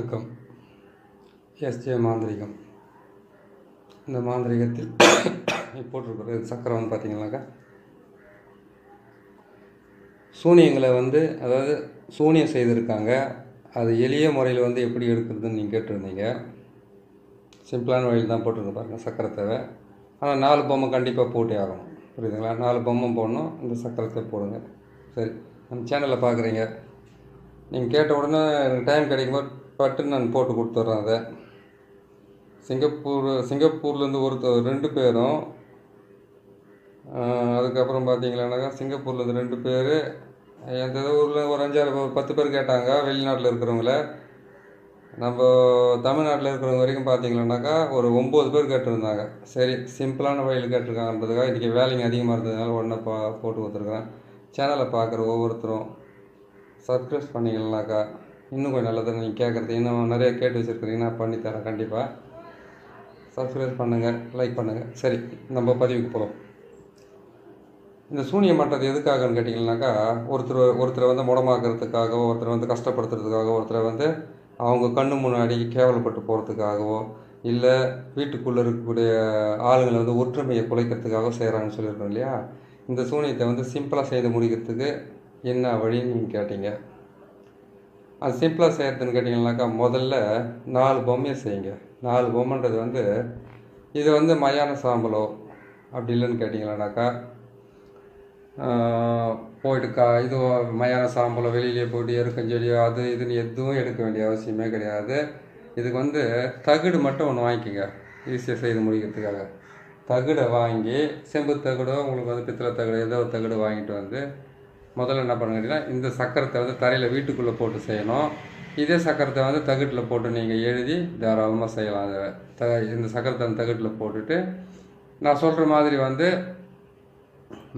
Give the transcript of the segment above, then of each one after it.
வணக்கம். எஸ்ஜே மாந்திரிகம். இந்த மாந்திரிகத்தில் போட்டிருக்கிற சக்கரை வந்து பார்த்திங்கனாக்கா சூனியங்களை அதாவது சூனியம் செய்திருக்காங்க. அது எளிய முறையில் எப்படி எடுக்கிறதுன்னு நீங்கள் கேட்டிருந்தீங்க. சிம்பிளான வழியில் தான் போட்டிருக்க பாருங்கள். சக்கரை தேவை, ஆனால் 4 பொம்மை கண்டிப்பாக போட்டே ஆகணும். புரியுதுங்களா? 4 பொம்மை போடணும். இந்த சக்கரத்தை போடுங்க. சரி, நம்ம சேனலில் பார்க்குறீங்க, நீங்கள் கேட்ட உடனே எனக்கு டைம் கிடைக்கும்போது பட்டுன்னு நான் போட்டு கொடுத்துட்றேன். அதை சிங்கப்பூர்லேருந்து 2 பேரும், அதுக்கப்புறம் பார்த்தீங்களானாக்கா சிங்கப்பூர்லேருந்து 2 பேர், எந்த ஊரில் ஒரு 10 பேர் கேட்டாங்க. வெளிநாட்டில் இருக்கிறவங்கள, நம்ம தமிழ்நாட்டில் இருக்கிறவங்க வரைக்கும் பார்த்தீங்களானாக்கா ஒரு 9 பேர் கேட்டிருந்தாங்க. சரி, சிம்பிளான வழியில் கேட்டிருக்காங்கன்றதுக்காக இன்றைக்கி வேலைங்க அதிகமாக இருந்ததுனால உடனே போட்டு கொடுத்துருக்குறேன். சேனலை பார்க்குற ஒவ்வொருத்தரும் சப்ஸ்கிரைப் பண்ணிங்கனாக்கா இன்னும் கொஞ்சம் நல்லது. நீங்கள் கேட்குறது இன்னும் நிறைய கேட்டு வச்சுருக்கிறீங்கன்னா பண்ணித்தரேன். கண்டிப்பாக சப்ஸ்கிரைப் பண்ணுங்கள், லைக் பண்ணுங்கள். சரி, நம்ம பதிவுக்கு போகிறோம். இந்த சூனியம் பண்ணுறது எதுக்காகன்னு கேட்டிங்கன்னாக்கா, ஒருத்தரை முடமாக்குறதுக்காகவோ, ஒருத்தரை கஷ்டப்படுத்துறதுக்காகவோ, ஒருத்தரை அவங்க கண்ணு முன்னாடி கேவலப்பட்டு போகிறதுக்காகவோ, இல்லை வீட்டுக்குள்ளே இருக்கக்கூடிய ஆளுங்களை ஒற்றுமையை குலைக்கிறதுக்காக செய்கிறாங்கன்னு சொல்லியிருக்கோம் இல்லையா? இந்த சூனியத்தை சிம்பிளாக செய்து முடிக்கிறதுக்கு என்ன வழின்னு நீங்கள் கேட்டீங்க. அது சிம்பிளாக செய்கிறதுன்னு கேட்டிங்கன்னாக்கா, முதல்ல 4 பொம்மையை செய்யுங்க. 4 பொம்மைன்றது இது மயான சாம்பலோ அப்படி இல்லைன்னு கேட்டிங்களானாக்கா, போயிட்டு இது மயான சாம்பலோ வெளியிலே போய்ட்டு எருக்கஞ்செடியோ அது இதுன்னு எதுவும் எடுக்க வேண்டிய அவசியமே கிடையாது. இதுக்கு தகுடு மட்டும் ஒன்று வாங்கிக்கோங்க, ஈஸியாக செய்து முடிக்கிறதுக்காக. தகுடை வாங்கி, செம்பு தகுடோ உங்களுக்கு பித்தளை தகுடு ஏதோ ஒரு தகுடு வாங்கிட்டு முதல்ல என்ன பண்ணுங்க கேட்டிங்கன்னா, இந்த சக்கரத்தை தரையில் வீட்டுக்குள்ளே போட்டு செய்யணும். இதே சக்கரத்தை தகுட்டில் போட்டு நீங்கள் எழுதி தாராளமாக செய்யலாம். இந்த சக்கரத்தை தகுட்டில் போட்டுட்டு நான் சொல்கிற மாதிரி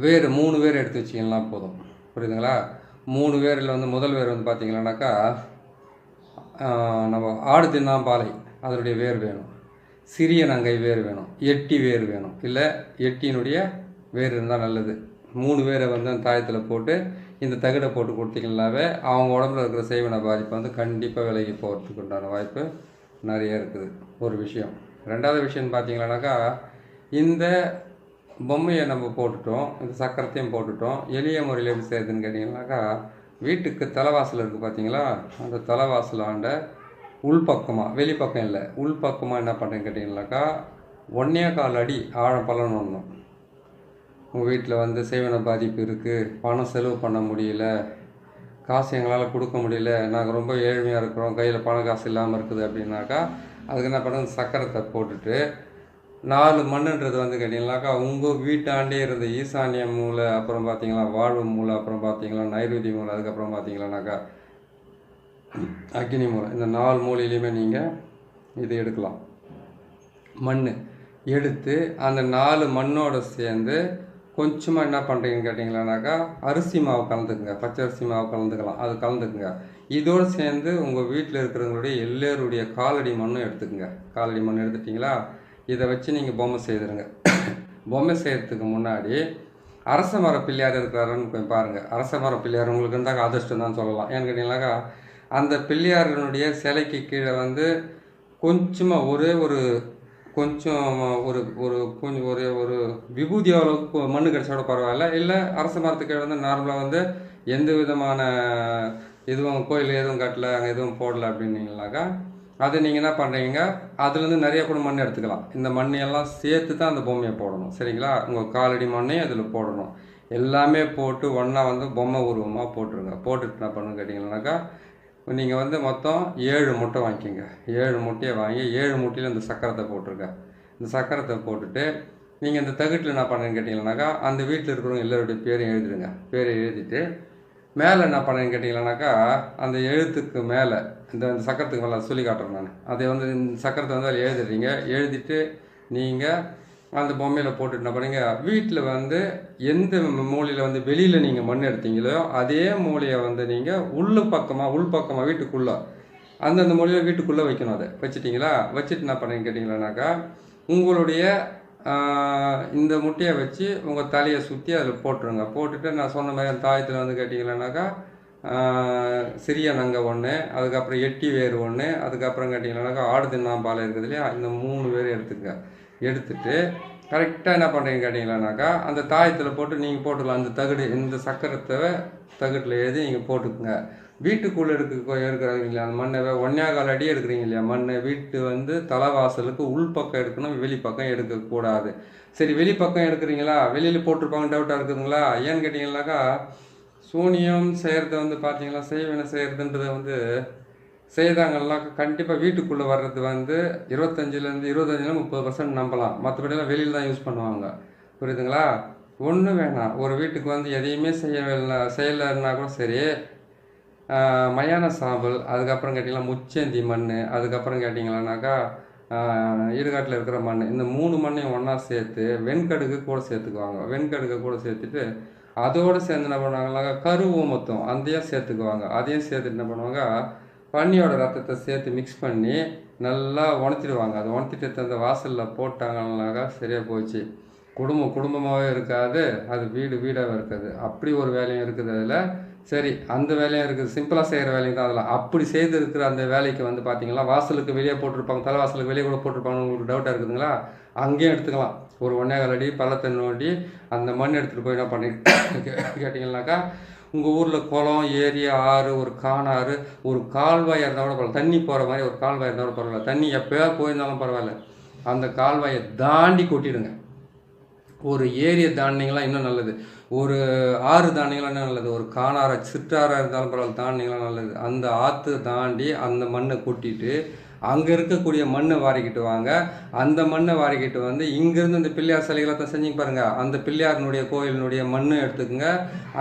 வேர் 3 வேர் எடுத்து வச்சிங்கன்னா போதும். புரியுதுங்களா? 3 வேரில் முதல் வேர் பார்த்தீங்கன்னாக்கா, நம்ம ஆடு தின்னாம்பாலை அதனுடைய வேர் வேணும், சிறிய நங்கை வேர் வேணும், எட்டி வேர் வேணும், இல்லை எட்டியினுடைய வேர் இருந்தால் நல்லது. 3 வேரை அந்த தாயத்தில் போட்டு இந்த தகுடை போட்டு கொடுத்தீங்கன்னாவே அவங்க உடம்புல இருக்கிற செய்வன பாதிப்பு கண்டிப்பாக விலகி போகிறதுக்கு உண்டான வாய்ப்பு நிறைய இருக்குது. ஒரு விஷயம். 2வது விஷயம்னு பார்த்தீங்கன்னாக்கா, இந்த பொம்மையை நம்ம போட்டுட்டோம், இந்த சக்கரத்தையும் போட்டுட்டோம். எளிய முறையில் எப்படி செய்யுதுன்னு கேட்டிங்கன்னாக்கா, வீட்டுக்கு தலைவாசல் இருக்குது பார்த்தீங்களா? அந்த தலைவாசலாண்ட உள்பக்கமாக, வெளிப்பக்கம் இல்லை, உள்பக்கமாக என்ன பண்ணுறேன்னு கேட்டிங்கன்னாக்கா, 1.25 அடி ஆழம் பள்ளம் ஒன்றும். உங்கள் வீட்டில் செய்வன பாதிப்பு இருக்குது, பணம் செலவு பண்ண முடியல, காசு எங்களால் கொடுக்க முடியல, நாங்கள் ரொம்ப ஏழ்மையாக இருக்கிறோம், கையில் பணம் காசு இல்லாமல் இருக்குது அப்படின்னாக்கா, அதுக்கு என்ன பண்ணுறது, சக்கரத்தை போட்டுட்டு 4 மண்ணுன்றது கேட்டிங்கனாக்கா, உங்கள் வீட்டாண்டே இருந்த ஈசானிய மூலை, அப்புறம் பார்த்தீங்களா வாழ்வு மூலை, அப்புறம் பார்த்தீங்களா நைருதி மூலை, அதுக்கப்புறம் பார்த்தீங்களானாக்கா அக்னி மூலை, இந்த 4 மூலையிலையுமே நீங்கள் இது எடுக்கலாம். மண் எடுத்து அந்த 4 மண்ணோடு சேர்ந்து கொஞ்சமாக என்ன பண்ணுறீங்கன்னு கேட்டிங்களானாக்கா, அரிசி மாவு கலந்துக்குங்க, பச்சை அரிசி மாவு கலந்துக்கலாம், அது கலந்துக்குங்க. இதோடு சேர்ந்து உங்கள் வீட்டில் இருக்கிறவங்களுடைய எல்லோருடைய காலடி மண்ணும் எடுத்துக்குங்க. காலடி மண் எடுத்துட்டிங்களா, இதை வச்சு நீங்கள் பொம்மை செய்துருங்க. பொம்மை செய்கிறதுக்கு முன்னாடி அரச மர பிள்ளையார் இருக்கிறாருன்னு போய் பாருங்கள். அரச மர பிள்ளையார் உங்களுக்கு இருந்தால் அதிர்ஷ்டம் தான் சொல்லலாம். ஏன்னு கேட்டிங்கனாக்கா, அந்த பிள்ளையாரனுடைய சிலைக்கு கீழே கொஞ்சமாக ஒரு விபூதி அளவுக்கு மண் கிடைச்சோட பரவாயில்ல, இல்லை அரச மரத்துக்கு நார்மலாக எந்த விதமான எதுவும் கோயில் எதுவும் கட்டலை, அங்கே எதுவும் போடலை அப்படின்னீங்கனாக்கா, அது நீங்கள் என்ன பண்ணுறீங்க, அதுலேருந்து நிறைய கூட மண் எடுத்துக்கலாம். இந்த மண்ணையெல்லாம் சேர்த்து தான் அந்த பொம்மையை போடணும். சரிங்களா? உங்கள் காலடி மண்ணையும் அதில் போடணும். எல்லாமே போட்டு ஒன்றா பொம்மை உருவமாக போட்டுருங்க. போட்டுட்டு என்ன பண்ணுன்னு கேட்டிங்கன்னாக்கா, நீங்கள் மொத்தம் 7 முட்டை வாங்கிக்கோங்க. 7 முட்டையை வாங்கி 7 முட்டையில் இந்த சக்கரத்தை போட்டுருங்க. இந்த சக்கரத்தை போட்டுட்டு நீங்கள் இந்த தகுட்டில் என்ன பண்ணுன்னு கேட்டிங்கன்னாக்கா, அந்த வீட்டில் இருக்கிறவங்க எல்லோருடைய பேரையும் எழுதிடுங்க. பேரை எழுதிட்டு மேலே என்ன பண்ணுன்னு கேட்டிங்கன்னாக்கா, அந்த எழுத்துக்கு மேலே இந்த சக்கரத்துக்கு மேலே சொல்லி காட்டுறேன் நான். அதை இந்த சக்கரத்தை அதில் எழுதிடுறீங்க. எழுதிட்டு நீங்கள் அந்த பொம்மையில் போட்டுட்டு என்ன பண்ணுங்க, வீட்டில் எந்த மூலையில் வெளியில் நீங்கள் மண் எடுத்தீங்களோ அதே மூலையை நீங்கள் உள்பக்கமாக வீட்டுக்குள்ளே அந்தந்த மூலையில் வீட்டுக்குள்ளே வைக்கணும். அதை வச்சுட்டிங்களா, வச்சுட்டு என்ன பண்ணுன்னு கேட்டிங்களானாக்கா, உங்களுடைய இந்த முட்டையை வச்சு உங்கள் தலையை சுற்றி அதில் போட்டுருங்க. போட்டுட்டு நான் சொன்ன மாதிரி அந்த தாயத்தில் கேட்டிங்களானாக்கா, சிறிய நங்கை ஒன்று, அதுக்கப்புறம் எட்டி வேர் ஒன்று, அதுக்கப்புறம் கேட்டிங்கன்னாக்கா ஆடு தின்னாம்பாலை இருக்குது இல்லையா, இந்த 3 பேர் எடுத்துக்கங்க. எடுத்துட்டு கரெக்டாக என்ன பண்ணுறீங்க கேட்டிங்களானாக்கா அந்த தாயத்தில் போட்டு நீங்கள் போட்டுக்கலாம். அந்த தகடு இந்த சக்கரத்தை தகட்டில் எழுதி நீங்கள் போட்டுக்குங்க. வீட்டுக்குள்ளே இருக்கிறாங்க இல்லையா அந்த மண்ணை 1.25 அடி எடுக்கிறீங்க இல்லையா மண்ணை, வீட்டு வந்து தலைவாசலுக்கு உள்பக்கம் எடுக்கணும், வெளிப்பக்கம் எடுக்கக்கூடாது. சரி, வெளிப்பக்கம் எடுக்கிறீங்களா, வெளியில் போட்டிருப்பாங்க, டவுட்டாக இருக்குதுங்களா? ஏன்னு கேட்டிங்கன்னாக்கா சூனியம் செய்கிறது வந்து பார்த்தீங்களா, செய்வினை செய்கிறதுன்றதை வந்து செய்தாங்கன்னாக்கா கண்டிப்பாக வீட்டுக்குள்ளே வர்றது வந்து 25% 30% நம்பலாம். மற்றபடியெல்லாம் வெளியில் தான் யூஸ் பண்ணுவாங்க. புரியுதுங்களா? ஒன்றும் வேணாம், ஒரு வீட்டுக்கு வந்து எதையுமே செய்யலைன்னா கூட சரி, மயான சாம்பல், அதுக்கப்புறம் கேட்டிங்கன்னா முச்சேந்தி மண், அதுக்கப்புறம் கேட்டிங்களானாக்கா ஈடுகாட்டில் இருக்கிற மண், இந்த 3 மண்ணையும் ஒன்றா சேர்த்து வெண்கடுகு கூட சேர்த்துக்குவாங்க. வெண்கடுகை கூட சேர்த்துட்டு அதோடு சேர்ந்து என்ன பண்ணுவாங்கனாக்கா கருவூமத்தம் அதையும் சேர்த்துக்குவாங்க. அதையும் சேர்த்துட்டு என்ன பண்ணுவாங்க, பன்னியோட ரத்தத்தை சேர்த்து மிக்ஸ் பண்ணி நல்லா உணர்த்திடுவாங்க. அதை உணர்த்திட்டு அந்த வாசலில் போட்டாங்கன்னாக்கா சரியாக போச்சு. குடும்பமாகவே இருக்காது, அது வீடாகவே இருக்காது. அப்படி ஒரு வேலையும் இருக்குது அதில். சரி, அந்த வேலையும் இருக்குது, சிம்பிளாக செய்கிற வேலையும் தான் அதில். அப்படி செய்து இருக்கிற அந்த வேலைக்கு வந்து பார்த்தீங்கன்னா வாசலுக்கு வெளியே போட்டிருப்பாங்க, தலைவாசலுக்கு வெளியே கூட போட்டிருப்பாங்க. உங்களுக்கு டவுட்டாக இருக்குதுங்களா? அங்கேயும் எடுத்துக்கலாம். ஒரு 1.25 அடி பள்ளத்தை நோண்டி அந்த மண் எடுத்துகிட்டு போய் என்ன பண்ணி கேட்டிங்கன்னாக்கா உங்கள் ஊரில் குளம், ஏரி, ஆறு, ஒரு காணாறு, ஒரு கால்வாய் இருந்தால் கூட பரவாயில்ல, தண்ணி போகிற மாதிரி ஒரு கால்வாய் இருந்தால் கூட பரவாயில்ல, தண்ணி எப்போயா போயிருந்தாலும் பரவாயில்ல, அந்த கால்வாயை தாண்டி கொட்டிடுங்க. ஒரு ஏரியை தாண்டினீங்களா இன்னும் நல்லது, ஒரு ஆறு தாண்டிங்களா இன்னும் நல்லது, ஒரு காணாரை சிற்றாராக இருந்தாலும் பரவாயில்ல தாண்டிங்களா நல்லது. அந்த ஆற்று தாண்டி அந்த மண்ணை கொட்டிட்டு அங்கே இருக்கக்கூடிய மண்ணை வாரிக்கிட்டு வாங்க. அந்த மண்ணை வாரிக்கிட்டு வந்து இங்கேருந்து இந்த பிள்ளையார் சிலைகளை தான் செஞ்சுங்க பாருங்கள், அந்த பிள்ளையாரினுடைய கோயிலினுடைய மண்ணை எடுத்துக்கோங்க.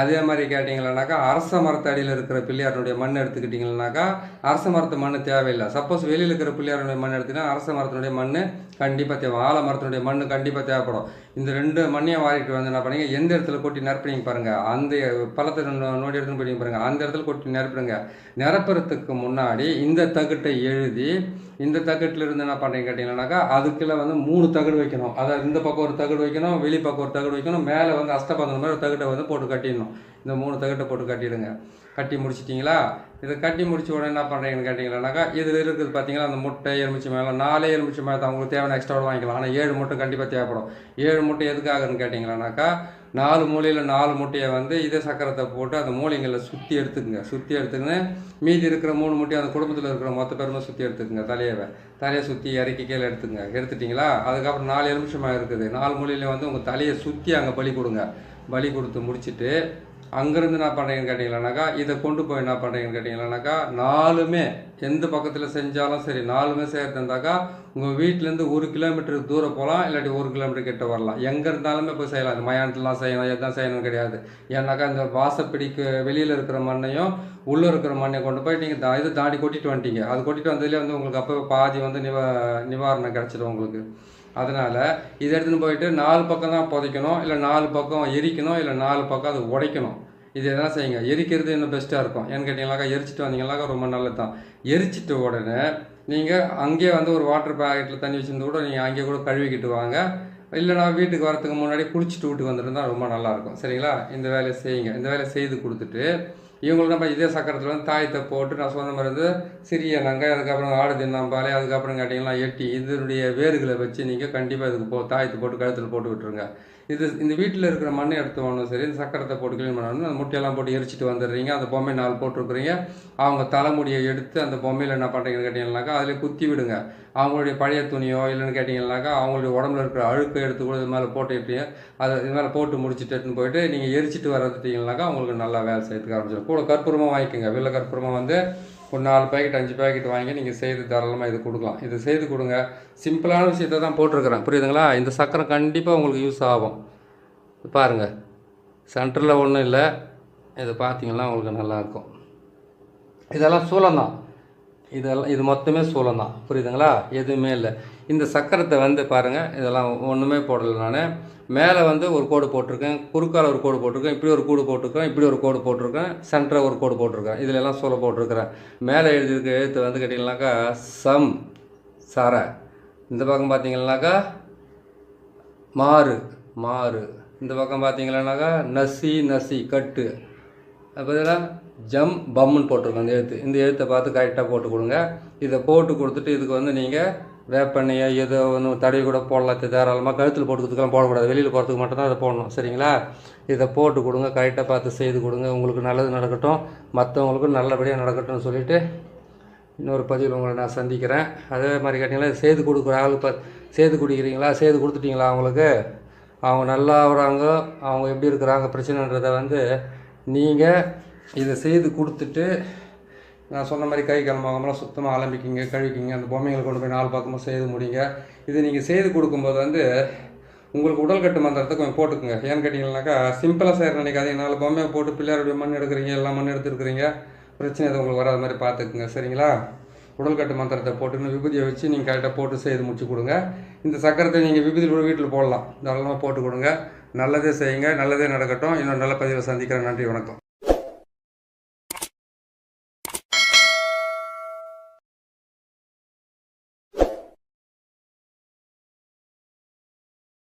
அதே மாதிரி கேட்டிங்களானாக்கா அரச மரத்தடியில் இருக்கிற பிள்ளையாரினுடைய மண் எடுத்துக்கிட்டிங்கன்னாக்கா அரச மரத்து மண் தேவையில்லை. சப்போஸ் வெளியில் இருக்கிற பிள்ளையாருடைய மண் எடுத்துக்கிட்டா அரச மரத்தினுடைய மண் கண்டிப்பாக தேவை, ஆல மரத்தினுடைய மண் கண்டிப்பாக தேவைப்படும். இந்த 2 மண்ணையும் வாரிட்டு வந்து என்ன பண்ணீங்க, எந்த இடத்துல கொட்டி நிரப்புறீங்க பாருங்கள், அந்த பள்ளத்தை நோடி எடுத்துன்னு போயிட்டீங்க பாருங்கள், அந்த இடத்துல கொட்டி நிரப்புடுங்க. நிரப்புறதுக்கு முன்னாடி இந்த தகட்டை எழுதி இந்த தகட்டில் இருந்து என்ன பண்ணுறீங்க கேட்டிங்கன்னாக்கா அதுக்குள்ள வந்து 3 தகடு வைக்கணும். அதாவது இந்த பக்கம் ஒரு தகடு வைக்கணும், வெளி பக்கம் ஒரு தகடு வைக்கணும், மேலே வந்து அஷ்டபந்தம் மாதிரி ஒரு தகட்டை வந்து போட்டு கட்டிடணும். இந்த 3 தகட்டை போட்டு கட்டிடுங்க. கட்டி முடிச்சிட்டிங்களா? இதை கட்டி முடிச்ச உடனே என்ன பண்ணுறீங்கன்னு கேட்டிங்கன்னாக்கா இதில் இருக்குது பார்த்தீங்களா அந்த முட்டை எலுமிச்சி மேலே 4 எலுமிச்சி மேலே அவங்களுக்கு தேவையான எக்ஸ்ட்ராவோட வாங்கிக்கலாம். ஆனால் 7 முட்டை கண்டிப்பாக தேவைப்படும். 7 முட்டை எதுக்காகன்னு கேட்டிங்களானாக்கா 4 மூலையில் 4 முட்டையை வந்து இதே சக்கரத்தை போட்டு அந்த மூலைங்களில் சுற்றி எடுத்துக்குங்க. சுற்றி எடுத்துக்கின்னு மீதி இருக்கிற 3 முட்டையை அந்த குடும்பத்தில் இருக்கிற மொத்த பேருமே சுற்றி எடுத்துக்குங்க. தலையை சுற்றி இறக்கி கீழே எடுத்துங்க. எடுத்துட்டிங்களா? அதுக்கப்புறம் 4 எலுமிச்சமாக இருக்குது, 4 மூலையிலையும் வந்து உங்கள் தலையை சுற்றி அங்கே பலி கொடுங்க. பலி கொடுத்து முடிச்சுட்டு அங்கேருந்து என்ன பண்ணுறீங்கன்னு கேட்டிங்களானாக்கா இதை கொண்டு போய் என்ன பண்ணுறீங்கன்னு கேட்டிங்களானாக்கா 4மே எந்த பக்கத்தில் செஞ்சாலும் சரி 4மே செய்கிறதுந்தாக்கா உங்கள் வீட்டிலேருந்து 1 கிலோமீட்டருக்கு தூரம் போகலாம், இல்லாட்டி 1 கிலோமீட்டர் கிட்ட வரலாம். எங்கே இருந்தாலுமே போய் செய்யலாம். இந்த மயானத்துலாம் செய்யணும், எதான் செய்யணும் கிடையாது. ஏன்னாக்கா இந்த வாசப்பிடிக்கு வெளியில் இருக்கிற மண்ணையும் உள்ளே இருக்கிற மண்ணையும் கொண்டு போய் நீங்கள் இது தாண்டி கொட்டிட்டு வந்துட்டீங்க. அது கொட்டிட்டு வந்ததுலேயே வந்து உங்களுக்கு அப்போ பாதி வந்து நிவாரணம் கிடச்சிடும் உங்களுக்கு. அதனால் இதை எடுத்துன்னு போயிட்டு 4 பக்கம் தான் புதைக்கணும், இல்லை 4 பக்கம் எரிக்கணும், இல்லை 4 பக்கம் அது உடைக்கணும். இது எதாவது செய்யுங்க. எரிக்கிறது இன்னும் பெஸ்ட்டாக இருக்கும். ஏன்னு கேட்டிங்கனாக்கா எரிச்சிட்டு வந்தீங்கன்னாக்கா ரொம்ப நல்லது தான். எரிச்சிட்ட உடனே நீங்கள் அங்கேயே வந்து ஒரு வாட்டர் பேக்கெட்டில் தண்ணி வச்சுருந்து கூட நீங்கள் அங்கேயே கூட கழுவிக்கிட்டு வாங்க. இல்லைனா வீட்டுக்கு வரத்துக்கு முன்னாடி குளிச்சுட்டு வீட்டுக்கு வந்துருந்தா ரொம்ப நல்லாயிருக்கும். சரிங்களா? இந்த வேலையை செய்யுங்க. இந்த வேலையை செய்து கொடுத்துட்டு இவங்களுக்கு நம்ம இதே சக்கரத்தில் வந்து தாயத்தை போட்டு நான் சொன்ன மாதிரி வந்து சிறிய நங்கை, அதுக்கப்புறம் ஆடு தின்னாம்பாலை, அதுக்கப்புறம் கேட்டிங்கன்னா எட்டி, இதனுடைய வேர்களை வச்சு நீங்கள் கண்டிப்பாக இதுக்கு தாயத்தை போட்டு கழுத்தில் போட்டு விட்டுருங்க. இந்த வீட்டில் இருக்கிற மண்ணை எடுத்து வரணும். சரி, இந்த சக்கரத்தை போட்டு க்ளீன் பண்ணணும். அந்த முட்டையெல்லாம் போட்டு எரிச்சிட்டு வந்துடுறீங்க. அந்த பொம்மை 4 போட்டுருக்குறீங்க. அவங்க தலைமுடியை எடுத்து அந்த பொம்மையில் என்ன பண்ணுறீங்கன்னு கேட்டிங்கன்னாக்கா அதில் குத்தி விடுங்க. அவங்களுடைய பழைய துணியோ இல்லைன்னு கேட்டிங்கன்னாக்கா அவங்களுடைய உடம்புல இருக்கிற அழுக்கை எடுத்து கூட இது மேலே போட்டுட்டு அதை இது மேலே போட்டு முடிச்சுட்டு எடுத்துன்னு போயிட்டு நீங்கள் எரிச்சிட்டு வரதுட்டிங்கனாக்கா அவங்களுக்கு நல்லா வேலை செய்யறதுக்கு ஆரம்பிச்சிடும். கூட கற்பூரமாக வாங்கிக்கோங்க. வெள்ளை கற்பூரமாக வந்து ஒரு 4 பேக்கெட் 5 பேக்கெட் வாங்கி நீங்கள் செய்து தாராளமாக இது கொடுக்கலாம். இது செய்து கொடுங்க. சிம்பிளான விஷயத்தை தான் போட்டிருக்கிறேன், புரியுதுங்களா? இந்த சக்கரம் கண்டிப்பாக உங்களுக்கு யூஸ் ஆகும். பாருங்கள், சென்டரில் ஒன்றும் இல்லை, இதை பார்த்தீங்கன்னா உங்களுக்கு நல்லாயிருக்கும். இதெல்லாம் சூளம்தான், இது மொத்தமே சூளம்தான், புரியுதுங்களா? எதுவுமே இல்லை. இந்த சக்கரத்தை வந்து பாருங்கள், இதெல்லாம் ஒன்றுமே போடலை. நான் மேலே வந்து ஒரு கோடு போட்டிருக்கேன், குறுக்கால ஒரு கோடு போட்டிருக்கேன், இப்படி ஒரு கோடு போட்டிருக்கேன், இப்படி ஒரு கோடு போட்டிருக்கேன், சென்டரில் ஒரு கோடு போட்டிருக்கேன். இதில் எல்லாம் சூளம் போட்டிருக்கிறேன். மேலே எழுதியிருக்க எழுத்து வந்து கேட்டிங்கனாக்கா சம் சர, இந்த பக்கம் பார்த்தீங்கன்னாக்கா மாறு, இந்த பக்கம் பார்த்தீங்கன்னாக்கா நசி கட்டு, பதிலாக ஜம் பம்முன்னு போட்டிருக்கோம் இந்த எழுத்தை பார்த்து கரெக்டாக போட்டு கொடுங்க. இதை போட்டு கொடுத்துட்டு இதுக்கு வந்து நீங்கள் வேப்பெண்ணையோ ஏதோ ஒன்று தடவி கூட போடலாம். தாராளமாக கழுத்தில் போட்டுக்கிறதுக்கெல்லாம் போடக்கூடாது, வெளியில் போகிறதுக்கு மட்டும்தான் அதை போடணும். சரிங்களா? இதை போட்டு கொடுங்க, கரெக்டாக பார்த்து செய்து கொடுங்க. உங்களுக்கு நல்லது நடக்கட்டும், மற்றவங்களுக்கும் நல்லபடியாக நடக்கட்டும்னு சொல்லிவிட்டு இன்னொரு பதிவில் உங்களை நான் சந்திக்கிறேன். அதே மாதிரி கேட்டிங்களா, செய்து கொடுக்குற ஆள் செய்து குடிக்கிறீங்களா, செய்து கொடுத்துட்டிங்களா அவங்களுக்கு? அவங்க நல்லா வராங்க, அவங்க எப்படி இருக்கிறாங்க பிரச்சனைன்றதை வந்து நீங்கள் இதை செய்து கொடுத்துட்டு நான் சொன்ன மாதிரி கை கால் முகமெல்லாம் சுத்தமாக அலம்பிக்கிங்க, கழுவிக்கிங்க. அந்த பொம்மைகளை கொண்டு போய் 4 பக்கமும் செய்து முடிங்க. இது நீங்கள் செய்து கொடுக்கும்போது வந்து உங்களுக்கு உடல் கட்டு மந்திரத்தை கொஞ்சம் போட்டுக்குங்க. ஏன்னு கேட்டிங்கன்னாக்கா, சிம்பிளாக செய்கிற நினைக்காதீங்க. 4 பொம்மையை போட்டு பிள்ளையாருடைய மண் எடுக்கிறீங்க, எல்லாம் மண் எடுத்துருக்கிறீங்க, பிரச்சனை எதுவும் உங்களுக்கு வராத மாதிரி பார்த்துக்குங்க. சரிங்களா? உடல் கட்டு மந்திரத்தை போட்டுன்னு விபூதியை வச்சு நீங்கள் கரெக்டாக போட்டு செய்து முடிச்சு கொடுங்க. இந்த சக்கரத்தை நீங்கள் விபூதி கூட வீட்டில் போடலாம், தாராளமாக போட்டு கொடுங்க. நல்லதே செய்யுங்க, நல்லதே நடக்கட்டும். இன்னொரு நல்ல பதிவில் சந்திக்கிறேன். நன்றி, வணக்கம்.